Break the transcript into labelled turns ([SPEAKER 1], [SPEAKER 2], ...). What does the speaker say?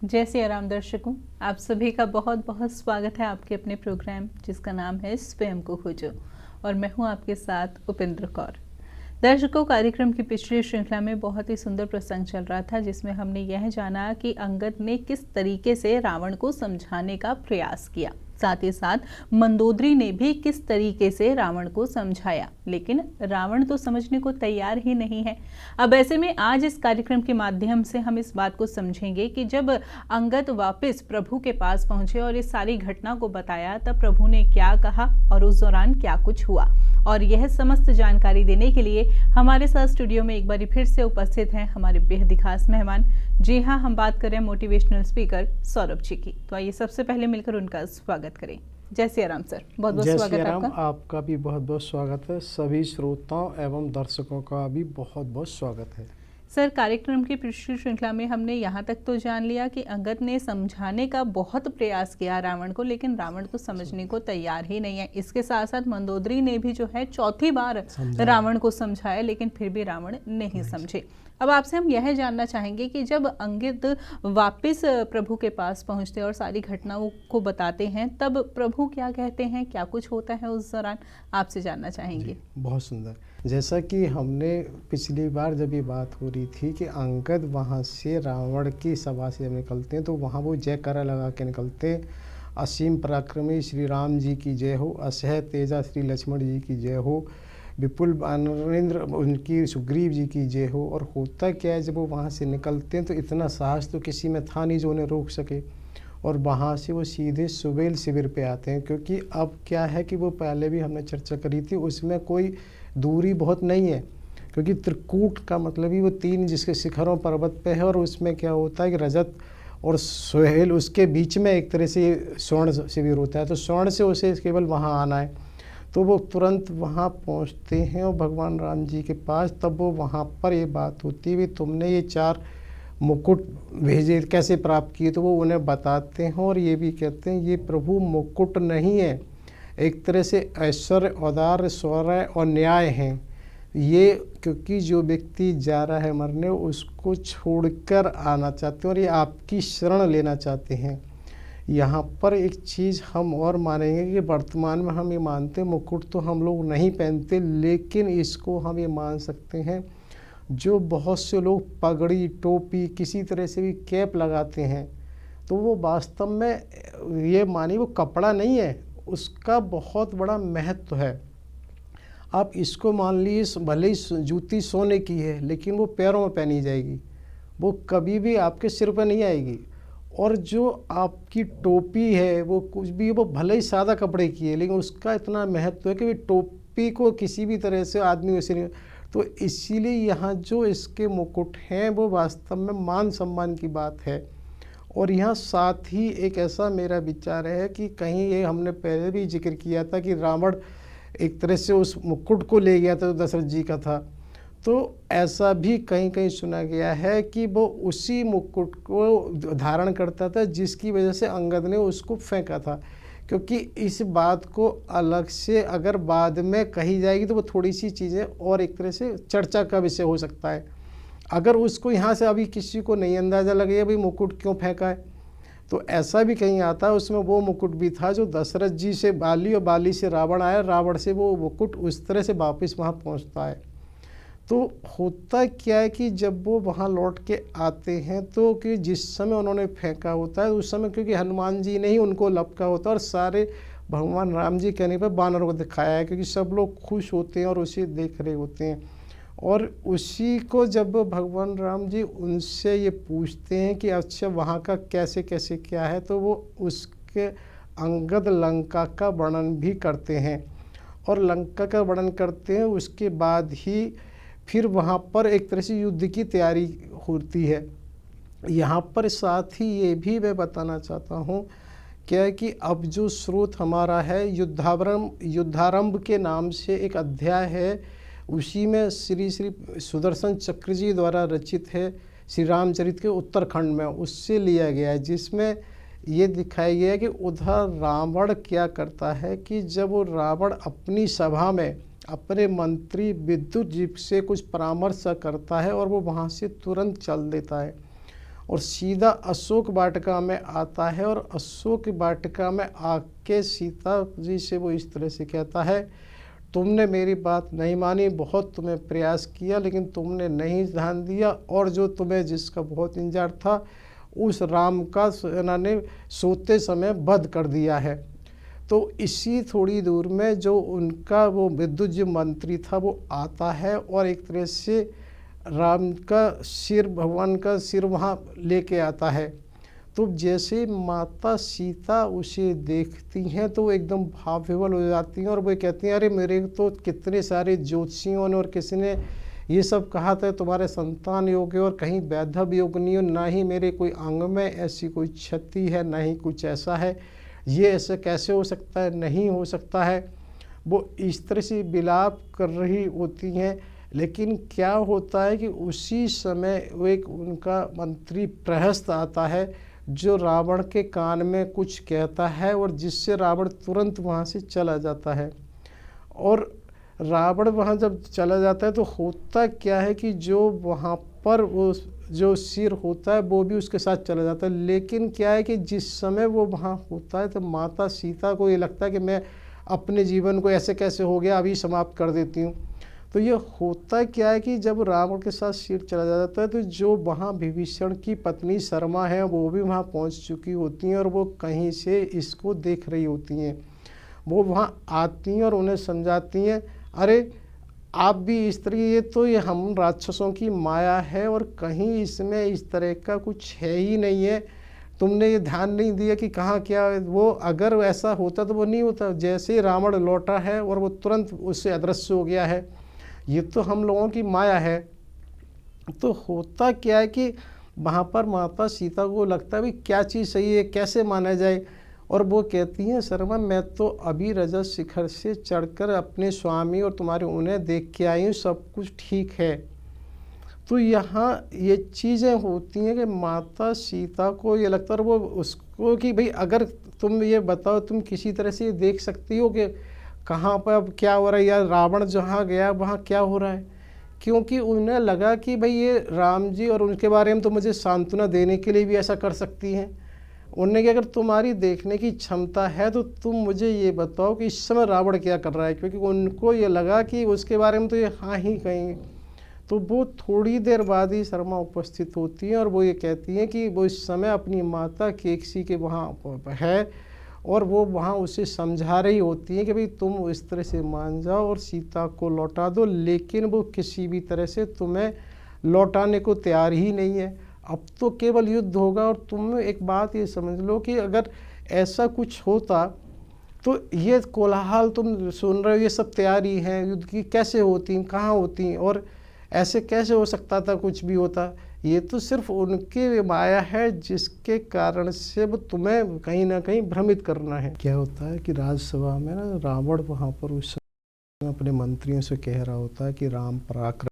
[SPEAKER 1] जय सिया राम दर्शकों, आप सभी का बहुत बहुत स्वागत है आपके अपने प्रोग्राम जिसका नाम है स्वयं को खोजो। और मैं हूं आपके साथ उपेंद्र कौर। दर्शकों, कार्यक्रम की पिछली श्रृंखला में बहुत ही सुंदर प्रसंग चल रहा था जिसमें हमने यह जाना कि अंगद ने किस तरीके से रावण को समझाने का प्रयास किया, साथ ही साथ मंदोदरी ने भी किस तरीके से रावण को समझाया, लेकिन रावण तो समझने को तैयार ही नहीं है। अब ऐसे में आज इस कार्यक्रम के माध्यम से हम इस बात को समझेंगे कि जब अंगद वापस प्रभु के पास पहुंचे और इस सारी घटना को बताया, तब प्रभु ने क्या कहा और उस दौरान क्या कुछ हुआ। और यह समस्त जानकारी देने के लिए हमारे साथ स्टूडियो में एक बार फिर से उपस्थित हैं हमारे बेहद खास मेहमान। जी हाँ, हम बात करें मोटिवेशनल स्पीकर सौरभ जी की। तो आइए सबसे पहले मिलकर उनका स्वागत करें। जय सिया राम सर, बहुत बहुत स्वागत है आपका।
[SPEAKER 2] आपका भी बहुत बहुत स्वागत है। सभी श्रोताओं एवं दर्शकों का भी बहुत बहुत स्वागत है।
[SPEAKER 1] सर, कार्यक्रम की पिछली श्रृंखला में हमने यहाँ तक तो जान लिया कि अंगद ने समझाने का बहुत प्रयास किया रावण को, लेकिन रावण तो समझने को तैयार ही नहीं है। इसके साथ साथ मंदोदरी ने भी जो है चौथी बार रावण को समझाया, लेकिन फिर भी रावण नहीं समझे। अब आपसे हम यह जानना चाहेंगे कि जब अंगद वापस प्रभु के पास पहुंचते और सारी घटनाओं को बताते हैं, तब प्रभु क्या कहते हैं, क्या कुछ होता है उस दौरान, आपसे जानना चाहेंगे।
[SPEAKER 2] बहुत सुंदर। जैसा कि हमने पिछली बार जब ये बात हो रही थी कि अंगद वहाँ से रावण की सभा से निकलते हैं, तो वहाँ वो जयकारा लगा के निकलते हैं, असीम पराक्रमी श्री राम जी की जय हो, असह तेजा श्री लक्ष्मण जी की जय हो, विपुल वानरेंद्र उनकी सुग्रीव जी की जय हो। और होता क्या है, जब वो वहाँ से निकलते हैं तो इतना साहस तो किसी में था नहीं जो उन्हें रोक सके, और वहाँ से वो सीधे सुबेल शिविर पे आते हैं। क्योंकि अब क्या है कि वो पहले भी हमने चर्चा करी थी, उसमें कोई दूरी बहुत नहीं है, क्योंकि त्रिकूट का मतलब ही वो तीन जिसके शिखरों पर्वत पे है, और उसमें क्या होता है कि रजत और सुहेल उसके बीच में एक तरह से स्वर्ण शिविर होता है। तो स्वर्ण से उसे केवल वहाँ आना है, तो वो तुरंत वहाँ पहुँचते हैं और भगवान राम जी के पास। तब वो वहाँ पर ये बात होती है, तुमने ये 4 मुकुट भेजे कैसे प्राप्त किए, तो वो उन्हें बताते हैं और ये भी कहते हैं ये प्रभु मुकुट नहीं है, एक तरह से ऐश्वर्य, औदार्य, शौर्य और न्याय हैं ये। क्योंकि जो व्यक्ति जा रहा है मरने, उसको छोड़कर आना चाहते हैं और ये आपकी शरण लेना चाहते हैं। यहाँ पर एक चीज़ हम और मानेंगे कि वर्तमान में हम ये मानते हैं, मुकुट तो हम लोग नहीं पहनते, लेकिन इसको हम ये मान सकते हैं, जो बहुत से लोग पगड़ी, टोपी, किसी तरह से भी कैप लगाते हैं, तो वो वास्तव में ये मानिए वो कपड़ा नहीं है, उसका बहुत बड़ा महत्व है। आप इसको मान लीजिए, भले ही जूती सोने की है, लेकिन वो पैरों में पहनी जाएगी, वो कभी भी आपके सिर पर नहीं आएगी। और जो आपकी टोपी है वो कुछ भी, वो भले ही सादा कपड़े की है, लेकिन उसका इतना महत्व है कि टोपी को किसी भी तरह से आदमी वैसे नहीं। तो इसीलिए यहाँ जो इसके मुकुट हैं वो वास्तव में मान सम्मान की बात है। और यहाँ साथ ही एक ऐसा मेरा विचार है कि कहीं ये हमने पहले भी जिक्र किया था कि रावण एक तरह से उस मुकुट को ले गया था जो दशरथ जी का था, तो ऐसा भी कहीं कहीं सुना गया है कि वो उसी मुकुट को धारण करता था जिसकी वजह से अंगद ने उसको फेंका था। क्योंकि इस बात को अलग से अगर बाद में कही जाएगी तो वो थोड़ी सी चीज़ें और एक तरह से चर्चा का विषय हो सकता है। अगर उसको यहाँ से अभी किसी को नहीं अंदाज़ा लगेगा भाई मुकुट क्यों फेंका है, तो ऐसा भी कहीं आता है उसमें वो मुकुट भी था जो दशरथ जी से बाली और बाली से रावण आया, रावण से वो मुकुट उस तरह से वापस वहाँ पहुँचता है। तो होता क्या है कि जब वो वहाँ लौट के आते हैं, तो कि जिस समय उन्होंने फेंका होता है उस समय क्योंकि हनुमान जी ने ही उनको लपका होता है, और सारे भगवान राम जी कहने पर बानरों को दिखाया है, क्योंकि सब लोग खुश होते हैं और उसे देख रहे होते हैं। और उसी को जब भगवान राम जी उनसे ये पूछते हैं कि अच्छा वहाँ का कैसे कैसे क्या है, तो वो उसके अंगद लंका का वर्णन भी करते हैं, और लंका का वर्णन करते हैं। उसके बाद ही फिर वहाँ पर एक तरह से युद्ध की तैयारी होती है। यहाँ पर साथ ही ये भी मैं बताना चाहता हूँ क्या है कि अब जो स्रोत हमारा है युद्धारंभ के नाम से एक अध्याय है, उसी में श्री सुदर्शन चक्र जी द्वारा रचित है श्री रामचरित के उत्तरखंड में, उससे लिया गया है, जिसमें ये दिखाया गया है कि उधर रावण क्या करता है कि जब वो रावण अपनी सभा में अपने मंत्री विद्युत जी से कुछ परामर्श करता है और वो वहाँ से तुरंत चल देता है। और सीधा अशोक वाटिका में आता है और अशोक वाटिका में आके सीता जी से वो इस तरह से कहता है, तुमने मेरी बात नहीं मानी, बहुत तुम्हें प्रयास किया लेकिन तुमने नहीं ध्यान दिया, और जो तुम्हें जिसका बहुत इंतजार था उस राम का सेना ने सोते समय वध कर दिया है। तो इसी थोड़ी दूर में जो उनका वो विद्युत जो मंत्री था वो आता है और एक तरह से राम का सिर, भगवान का सिर वहाँ लेके आता है। तो जैसे माता सीता उसे देखती हैं तो वो एकदम भाव विह्वल हो जाती हैं और वो कहती हैं, अरे मेरे तो कितने सारे ज्योतिषियों ने और किसी ने ये सब कहा था तुम्हारे संतान योग है और कहीं वैधव योग नहीं हो, ना ही मेरे कोई अंग में ऐसी कोई क्षति है, ना ही कुछ ऐसा है, ये ऐसे कैसे हो सकता है, नहीं हो सकता है। वो इस तरह से विलाप कर रही होती हैं। लेकिन क्या होता है कि उसी समय वो एक उनका मंत्री प्रहस्त आता है जो रावण के कान में कुछ कहता है और जिससे रावण तुरंत वहाँ से चला जाता है। और रावण वहाँ जब चला जाता है तो होता क्या है कि जो वहाँ पर वो जो सिर होता है वो भी उसके साथ चला जाता है। लेकिन क्या है कि जिस समय वो वहाँ होता है तो माता सीता को ये लगता है कि मैं अपने जीवन को ऐसे कैसे हो गया, अभी समाप्त कर देती हूँ। तो ये होता क्या है कि जब रावण के साथ सिर चला जाता है तो जो वहाँ विभीषण की पत्नी शर्मा है वो भी वहाँ पहुँच चुकी होती हैं और वो कहीं से इसको देख रही होती हैं। वो वहाँ आती हैं और उन्हें समझाती हैं, अरे आप भी इस तरह, ये हम राक्षसों की माया है और कहीं इसमें इस तरह का कुछ है ही नहीं है। तुमने ये ध्यान नहीं दिया कि कहाँ क्या, वो अगर ऐसा होता तो वो नहीं होता। जैसे ही रावण लौटा है और वो तुरंत उससे अदृश्य हो गया है, ये तो हम लोगों की माया है। तो होता क्या है कि वहाँ पर माता सीता को लगता है भाई क्या चीज़ सही है, कैसे माना जाए। और वो कहती हैं, शर्मा मैं तो अभी रजत शिखर से चढ़कर अपने स्वामी और तुम्हारे उन्हें देख के आई हूँ, सब कुछ ठीक है। तो यहाँ ये चीज़ें होती हैं कि माता सीता को ये लगता है, वो उसको कि भाई अगर तुम ये बताओ, तुम किसी तरह से ये देख सकती हो कि कहाँ पर अब क्या हो रहा है, या रावण जहाँ गया वहाँ क्या हो रहा है। क्योंकि उन्हें लगा कि भाई ये राम जी और उनके बारे में तो मुझे सांत्वना देने के लिए भी ऐसा कर सकती हैं। उन्होंने कि अगर तुम्हारी देखने की क्षमता है तो तुम मुझे ये बताओ कि इस समय रावण क्या कर रहा है। क्योंकि उनको ये लगा कि उसके बारे में तो ये हाँ ही कहेंगे। तो वो थोड़ी देर बाद ही शर्मा उपस्थित होती हैं और वो ये कहती हैं कि वो इस समय अपनी माता केकसी के वहाँ है और वो वहाँ उसे समझा रही होती है कि भाई तुम इस तरह से मान जाओ और सीता को लौटा दो, लेकिन वो किसी भी तरह से तुम्हें लौटाने को तैयार ही नहीं है। अब तो केवल युद्ध होगा। और तुम एक बात ये समझ लो कि अगर ऐसा कुछ होता तो ये कोलाहल तुम सुन रहे हो, ये सब तैयारी हैं युद्ध की, कैसे होती, कहाँ होती, और ऐसे कैसे हो सकता था कुछ भी होता। ये तो सिर्फ उनकी माया है जिसके कारण से वो तुम्हें कहीं ना कहीं भ्रमित करना है। क्या होता है कि राजसभा में ना रावण वहाँ पर उस समय अपने मंत्रियों से कह रहा होता है कि राम पराक्रम